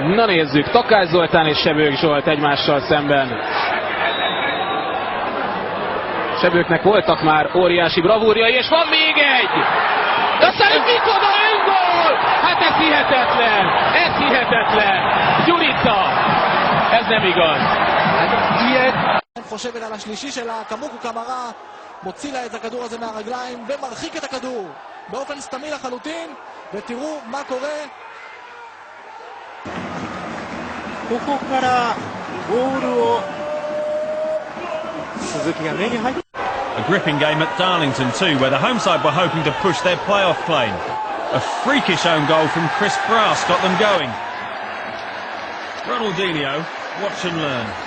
Na nézzük, Takács Zoltán és Sebők Zsolt egymással szemben. Sebőknek voltak már óriási bravúrjai, és van még egy! De aztán egy micsoda öngól! Hát ez hihetetlen! Ez hihetetlen! Gyurica! Ez nem igaz! חושבת על השלישי שלה, קמוקו קמרה, מוציא לה את הכדור הזה מהרגליים ומרחיק את הכדור באופן סתמי לחלוטין, ותראו מה קורה. ここからボールを鈴木が目に入って A gripping game at Darlington too, where the home side were hoping to push their playoff claim. A freakish own goal from Chris Brass got them going. Ronaldinho, watch and learn.